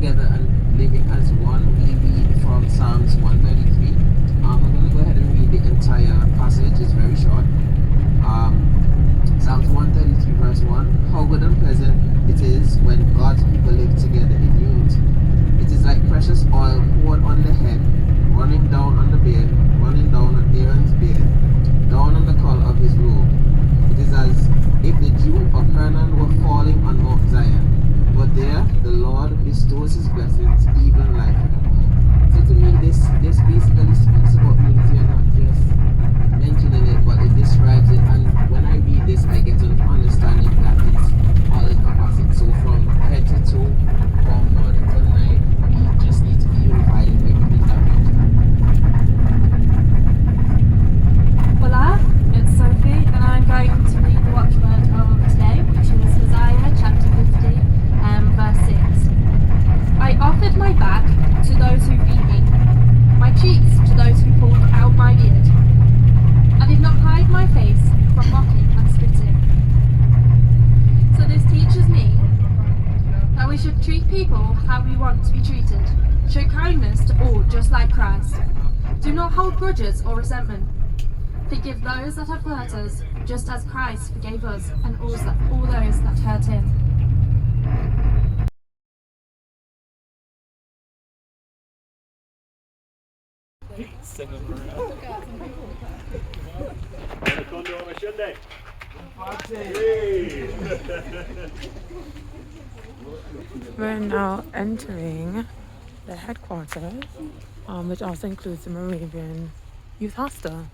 together and living as one, we read from Psalms 133. I'm going to go ahead and read the entire passage. It's very short. Psalms 133 verse 1. How good and pleasant it is when God's people live together in unity. It is like precious oil poured on the head, running down on the beard, running down on Aaron's beard, down on the collar of his robe. It is as if the dew of Hermon were falling on Mount Zion. But there the Lord bestows his blessings, even life evermore. So to me, this basically speaks about unity and not just mentioning it, but it describes it. And when I read this, I get an understanding that it's all encompassing. So from head to toe, from morning to night, we just need to be unified in everything that we do. Hola, it's Sophie, and I'm going to read the watchword of today, which is Isaiah chapter 50, verse 6. I offered my back to those who beat me, my cheeks to those who pulled out my beard. I did not hide my face from mocking and spitting. So this teaches me that we should treat people how we want to be treated. Show kindness to all, just like Christ. Do not hold grudges or resentment. Forgive those that have hurt us, just as Christ forgave us and all those that hurt him. We're now entering the headquarters, which also includes the Moravian Youth Hostel.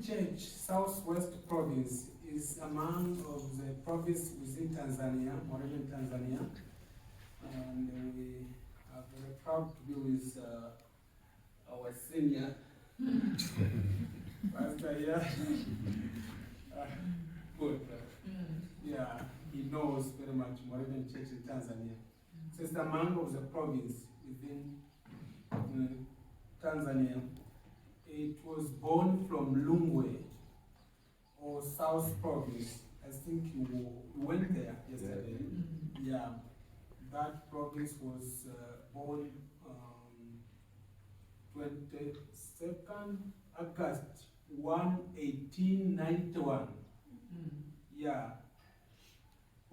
Church, Southwest Province, is among of the province within Tanzania, Moravian Tanzania, and we are very proud to be with our senior pastor here. Good. Yeah, he knows very much Moravian Church in Tanzania. So it's among of the province within Tanzania. It was born from Lungwe, or South Province. I think you went there yesterday. Yeah, that province was born 22nd August 1891. Yeah,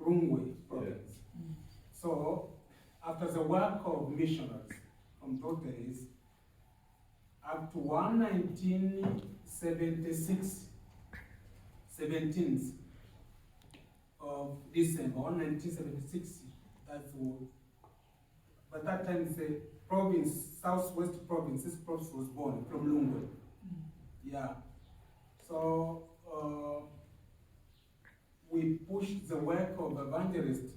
Lungwe province. So, after the work of missionaries from Doctors, up to 1976, 17th of December, 1976, that's all. By that time, the province, Southwest Province, this province was born from Lungwe. Yeah. So, we pushed the work of evangelist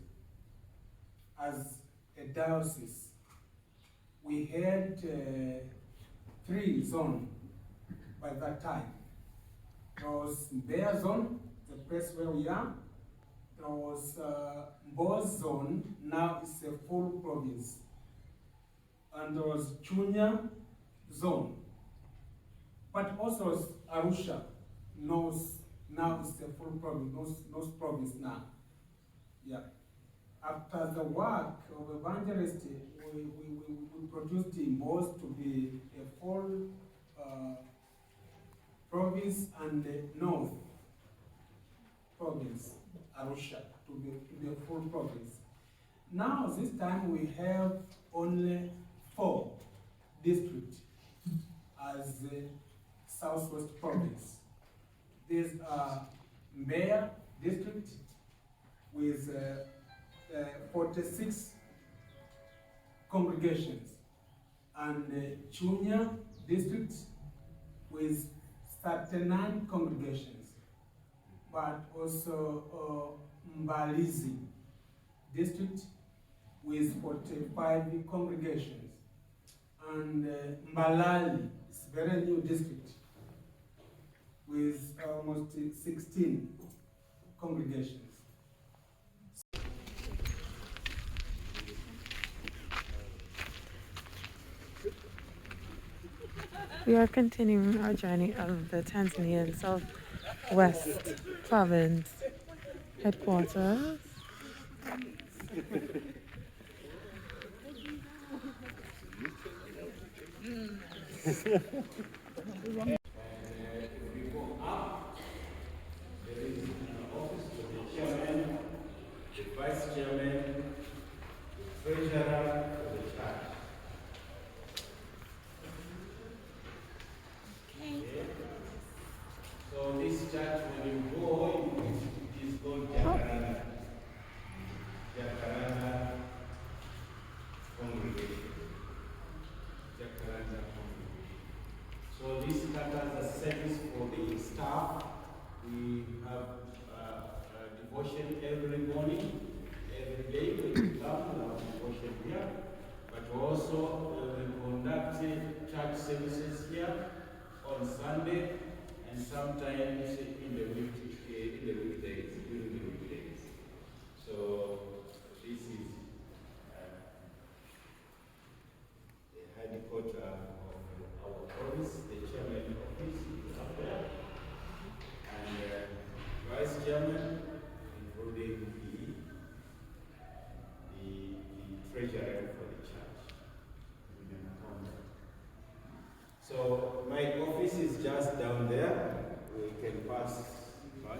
as a diocese. We had 3 zones by that time. There was Mbeya zone, the place where we are. There was Mbozi zone, now it's a full province. And there was Chunya zone. But also was Arusha, North, now it's a full province, North province now. Yeah. After the work of evangelist, we produced Mbozi to be a full province, and the North province, Arusha, to be a full province. Now, this time we have only 4 districts as the Southwest Province. There's Mbeya district with 46 congregations, and Chunya district with 39 congregations. but also Mbalizi district with 45 congregations, and Mbalali is a very new district with almost 16 congregations. We are continuing our journey of the Tanzanian Southwest Province headquarters. Vice chairman, the treasurer for the church. Okay. So this church, when you go, it is called Jacaranda. Jacaranda congregation. Jacaranda congregation. So this covers the service for the staff. We have devotion every morning. Every day when we come, we have devotion here, but also we conduct church services here on Sunday and sometimes in the weekdays, during the weekdays. So this is the headquarters of our office, the chairman office is up there, and vice chairman, including the treasurer for the church. So my office is just down there. We can pass by.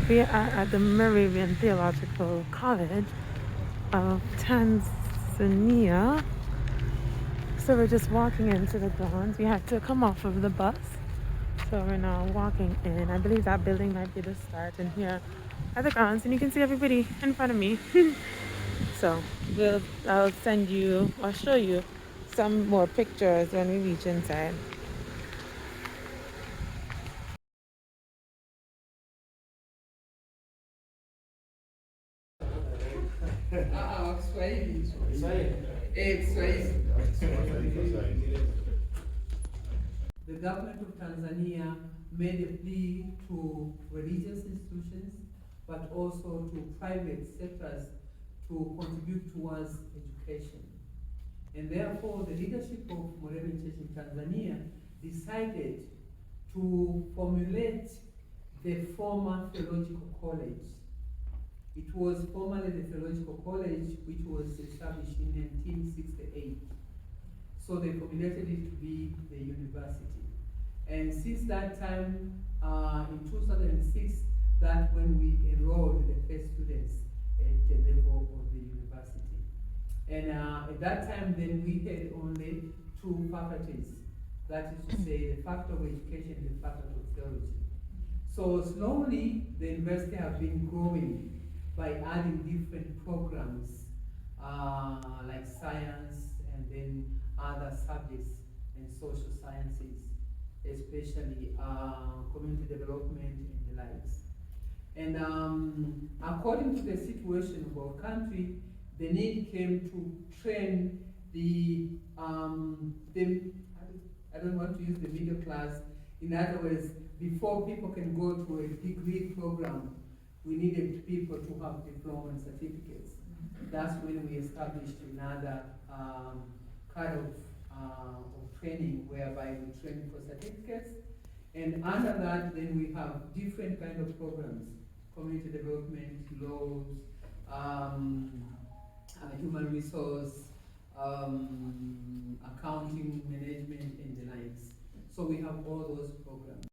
We are at the Moravian Theological College of Tanzania. So we're just walking into the grounds. We had to come off of the bus. So we're now walking in. I believe that building might be the start. And here are the grounds. And you can see everybody in front of me. So I'll send you or show you some more pictures when we reach inside. The government of Tanzania made a plea to religious institutions, but also to private sectors to contribute towards education. And therefore, the leadership of Moravian Church in Tanzania decided to formulate the former theological college. It was formerly the theological college, which was established in 1968. So they formulated it to be the university. And since that time, in 2006, that's when we enrolled the first students at the level of the university. And at that time, then we had only two faculties. That is to say, the faculty of education and the faculty of theology. So slowly, the university have been growing by adding different programs like science and then other subjects and social sciences, especially community development and the likes. And according to the situation of our country, the need came to train the I don't want to use the middle class. In other words, before people can go to a degree program, we needed people to have diploma and certificates. That's when we established another kind of training whereby we train for certificates. And under that, then we have different kind of programs: community development, laws, human resource, accounting, management, and the likes. So we have all those programs.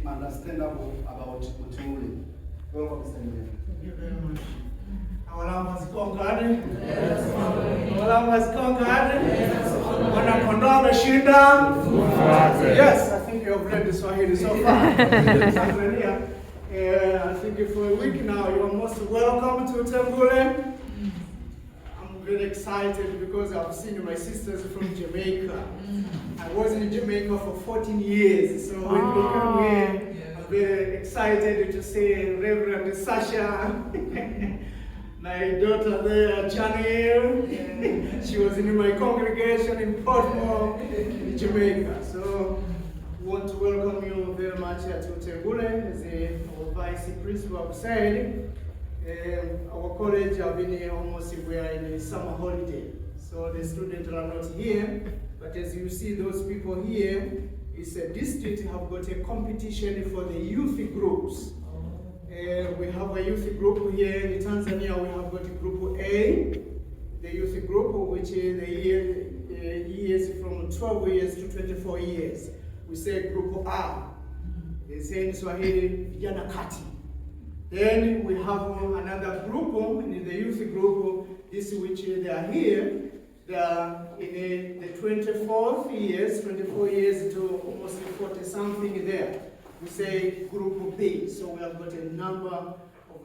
be understandable about Utengule. Welcome, Mr. Nguyen. Thank you very much. Our love has conquered. Yes. Our love has conquered. Yes. Wanakondoa wameshinda. Yes, I think you have read the Swahili so far. Tanzania. I think for a week now, you are most welcome to Utengule. I'm very excited because I've seen my sisters from Jamaica. I was in Jamaica for 14 years, so when we come here, I'm very excited to see Reverend Sasha, my daughter there, Chanel. She was in my congregation in Portmore, in Jamaica. So we want to welcome you very much here to Utengule. As our vice principal said, our college have been here almost, we are in a summer holiday. So the students are not here. But as you see, those people here, it's a district have got a competition for the youth groups. We have a youth group here in Tanzania. We have got group A, the youth group, which is the years from 12 years to 24 years. We say group A. They say in Swahili, vijana kati. Then we have another group in the youth group, this which they are here. They are in the 24 years to almost 40 something there. We say group B. So we have got a number of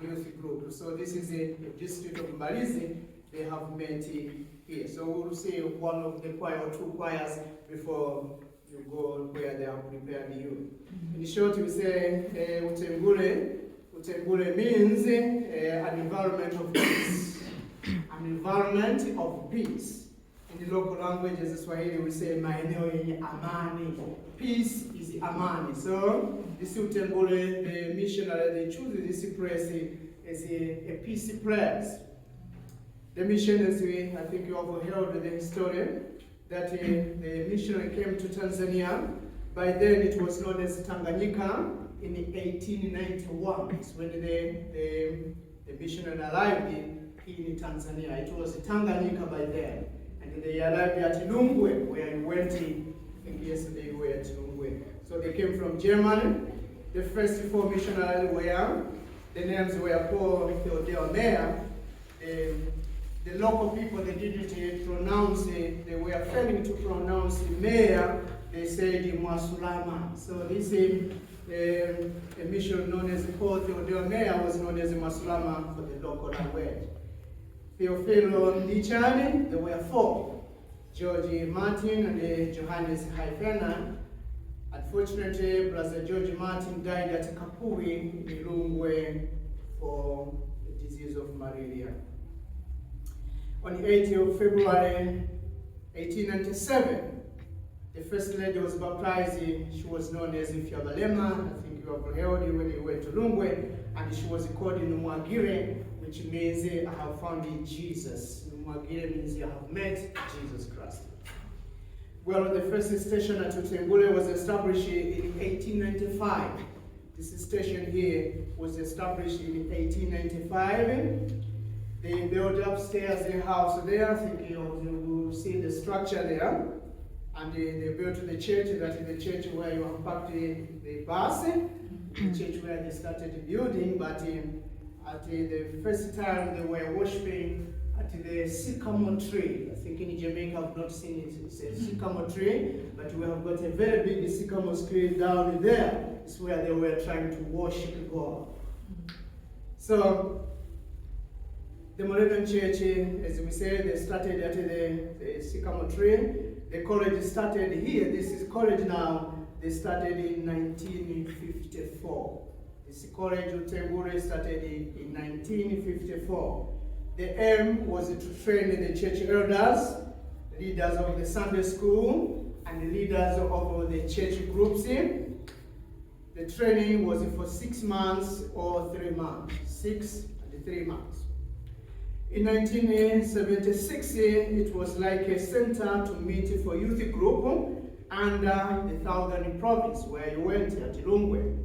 youth groups. So this is a district of Mbalizi. They have met here. So we'll see one of the choir or two choirs before you go where they have prepared you. In short, we say Utengule. Utengule means an environment of peace. An environment of peace. In the local language, as Swahili, we say maeneo yenye amani. Peace is amani. So this Utengule, the missionary, they choose this place as a peace place. The missionaries, I think you have heard the story that the missionary came to Tanzania. By then, it was known as Tanganyika. In 1891, it's when the missionary arrived in Tanzania. It was Tanganyika by then. And they arrived at Lungwe, where he went in. I think yesterday we were at Lungwe. So they came from Germany. The first four missionaries were, the names were Paul Theodore Meyer. The local people, they didn't pronounce it. They were failing to pronounce Meyer. They said Mwasulama. So this is a mission known as Paul Theodore Meyer was known as Mwasulama for the local language. Theophilo Ndichane, there were four. George Martin and Johannes Haifena. Unfortunately, Brother George Martin died at Kapui in Lungwe for the disease of malaria. On the 8th of February 1897, the First Lady was baptized. She was known as Fiabalema. I think you have heard when you went to Lungwe, and she was called Numwagire, which means I have found Jesus. Numwagire means I have met Jesus Christ. Well, the first station at Utengule was established in 1895. This station here was established in 1895. They built upstairs a house there. I think you will see the structure there. And they built the church, that is the church where you have parked the bus, the church where they started building. But at the first time they were worshiping at the sycamore tree. I think in Jamaica I've not seen it. It's a sycamore tree, but we have got a very big sycamore tree down there. It's where they were trying to worship God. So the Moravian Church, as we said, they started at the sycamore tree. The college started here. This is college now. They started in 1954. This college, Utengule, started in 1954. The aim was to train the church elders, leaders of the Sunday school, and the leaders of the church groups. The training was for 6 months or 3 months. 6 and 3 months. In 1976, it was like a center to meet for youth group under the Southern Province, where you went at Lungwe.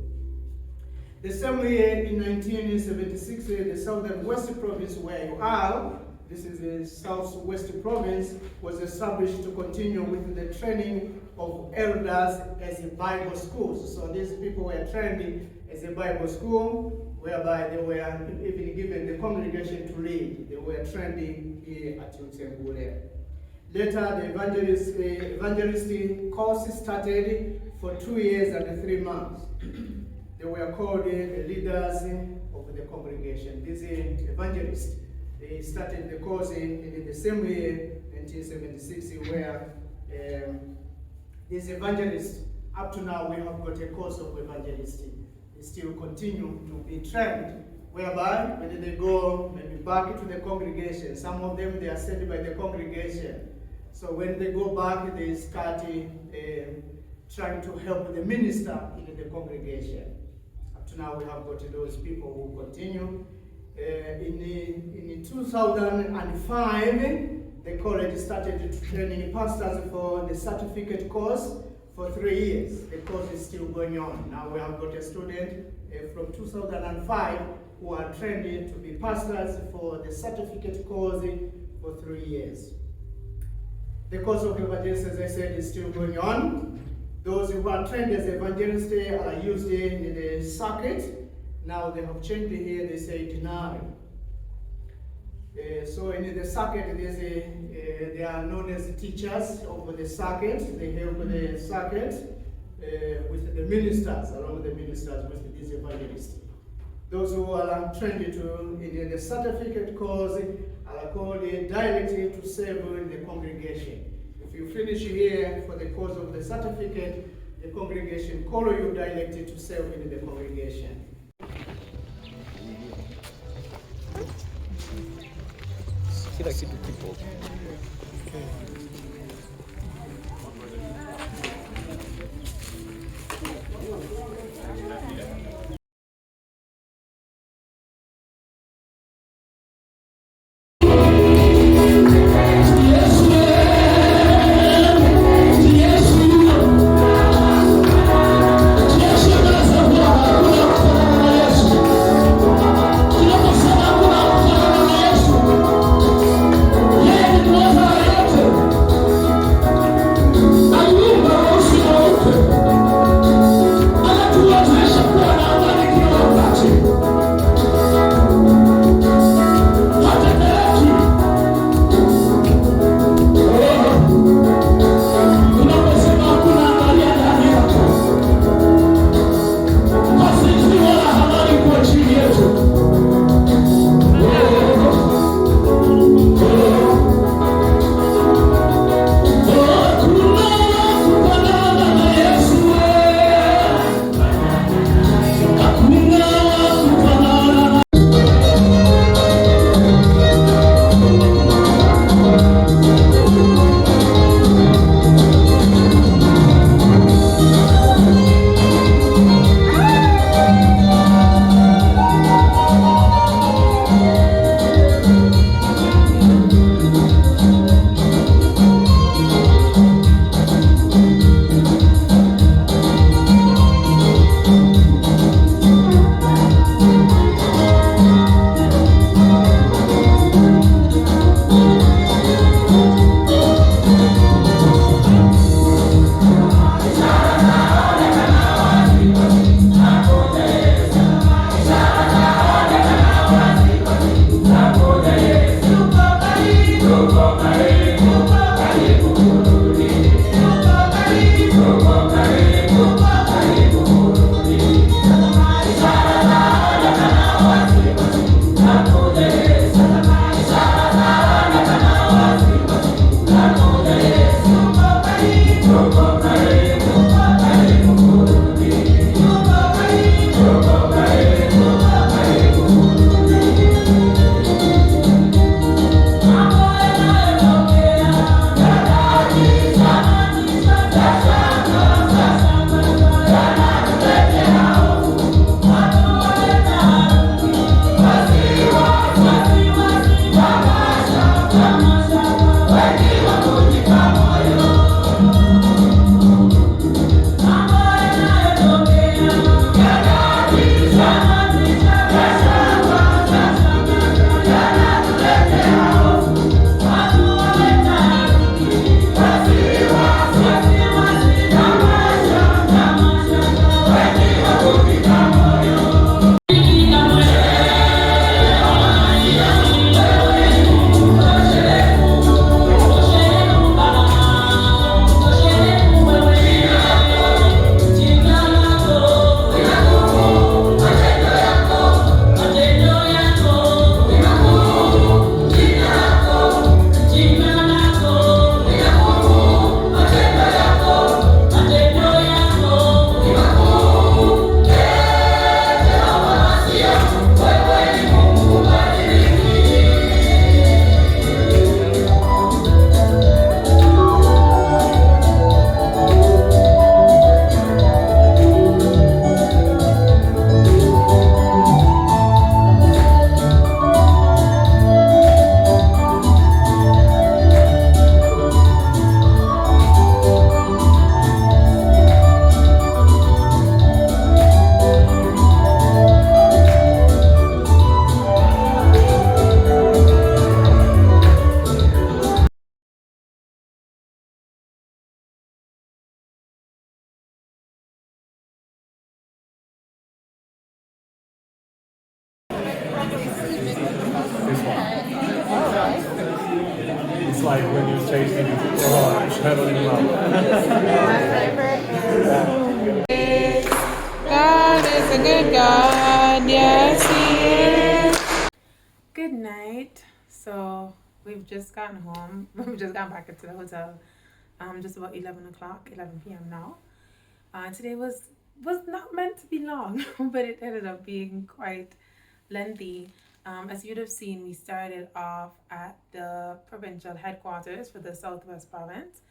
The same year, in 1976, the Southern West Province, where you are, this is the Southwest Province, was established to continue with the training of elders as a Bible schools. So these people were trained as a Bible school, whereby they were even given the congregation to lead. They were trained here at Utengule. Later, the evangelistic course started for 2 years and 3 months. They were called the leaders of the congregation. These evangelists, they started the course in the same year, 1976, where these evangelists, up to now, we have got a course of evangelistic. They still continue to be trained, whereby when they go maybe back to the congregation, some of them, they are sent by the congregation. So when they go back, they start trying to help the minister in the congregation. Up to now, we have got those people who continue. In 2005, the college started training pastors for the certificate course for 3 years. The course is still going on. Now we have got a student from 2005 who are trained to be pastors for the certificate course for 3 years. The course of evangelists, as I said, is still going on. Those who are trained as evangelists are used in the circuit. Now they have changed here, they say denarii. So in the circuit, they are known as teachers of the circuit. They help the circuit with the ministers, along with the ministers, with these evangelists. Those who are trained in the certificate course are called directly to serve in the congregation. If you finish here for the course of the certificate, the congregation call you directly to serve in the congregation. Kila kitu kipo. Yeah. tasting heavenly love. God is a good God, yes He is. Good night. So we've just gotten home. We've just gotten back into the hotel. Just about 11 p.m. now. Today was not meant to be long, but it ended up being quite lengthy. As you'd have seen, we started off at the provincial headquarters for the Southwest Province,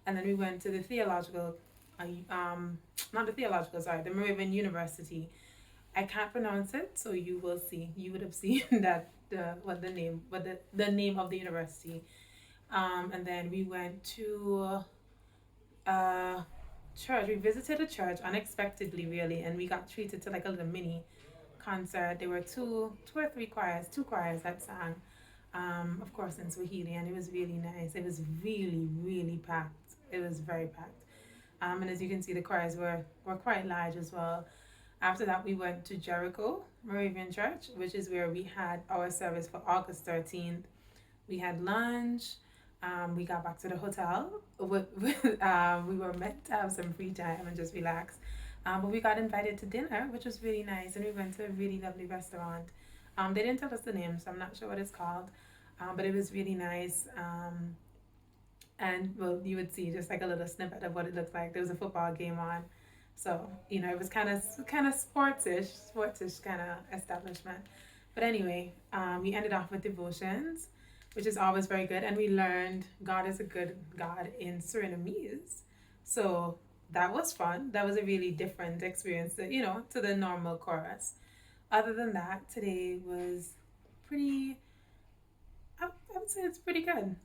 and then we went to the the Moravian University. I can't pronounce it, so you will see. You would have seen that the name of the university. And then we went to church. We visited a church unexpectedly, really, and we got treated to like a little mini concert. There were two choirs that sang, of course in Swahili, and it was really nice. It was really, really packed. It was very packed. And as you can see, the choirs were quite large as well. After that, we went to Jericho Moravian Church, which is where we had our service for August 13th. We had lunch. We got back to the hotel. We were meant to have some free time and just relax. But we got invited to dinner, which was really nice. And we went to a really lovely restaurant. They didn't tell us the name, so I'm not sure what it's called. But it was really nice. And well, you would see just like a little snippet of what it looked like. There was a football game on. So, it was kind of sportish kind of establishment. But anyway, we ended off with devotions, which is always very good. And we learned God is a good God in Surinamese. So that was fun. That was a really different experience, to the normal chorus. Other than that, today was pretty, I would say it's pretty good.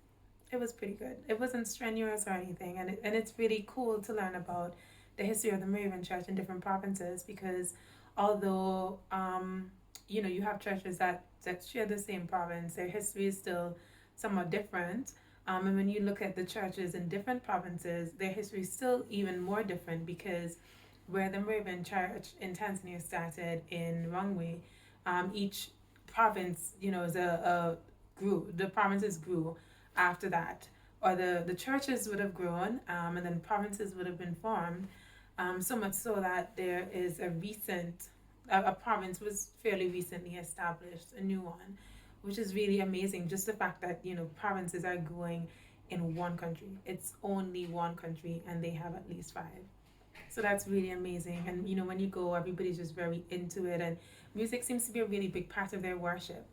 It was pretty good. It wasn't strenuous or anything. And it's really cool to learn about the history of the Moravian Church in different provinces, because although, you have churches that share the same province, their history is still somewhat different. And when you look at the churches in different provinces, their history is still even more different, because where the Moravian Church in Tanzania started in Rungwe, each province, is grew. The provinces grew after that, or the churches would have grown, and then provinces would have been formed, so much so that there is a province was fairly recently established, a new one, which is really amazing. Just the fact that, provinces are growing in one country. It's only one country, and they have at least 5. So that's really amazing. And, when you go, everybody's just very into it, and music seems to be a really big part of their worship.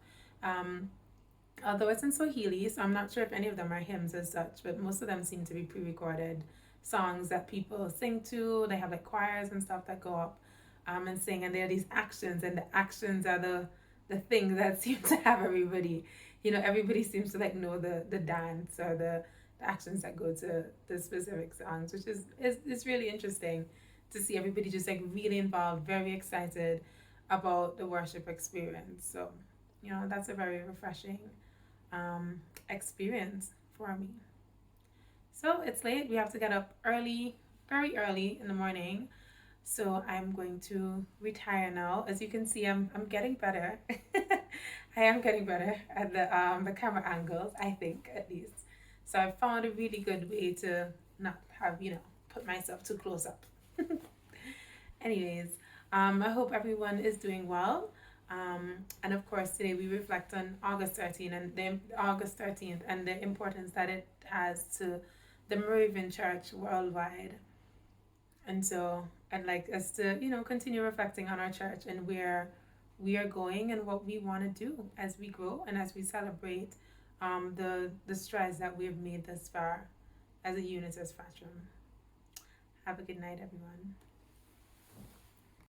Although it's in Swahili, so I'm not sure if any of them are hymns as such, but most of them seem to be pre-recorded songs that people sing to. They have like choirs and stuff that go up and sing, and there are these actions, and the actions are the thing that seem to have everybody, everybody seems to like know the dance or the actions that go to the specific songs, which is really interesting to see everybody just like really involved, very excited about the worship experience. So, that's a very refreshing experience for me. So it's late. We have to get up early, very early in the morning. So I'm going to retire now. As you can see, I'm getting better. I am getting better at the camera angles, I think, at least. So I found a really good way to not have, put myself too close up. Anyways, I hope everyone is doing well. And of course, today we reflect on August 13th and the importance that it has to the Moravian Church worldwide. And so I'd like us to, continue reflecting on our church and where we are going and what we want to do as we grow and as we celebrate the strides that we have made thus far as a unit as Fratrum. Have a good night, everyone.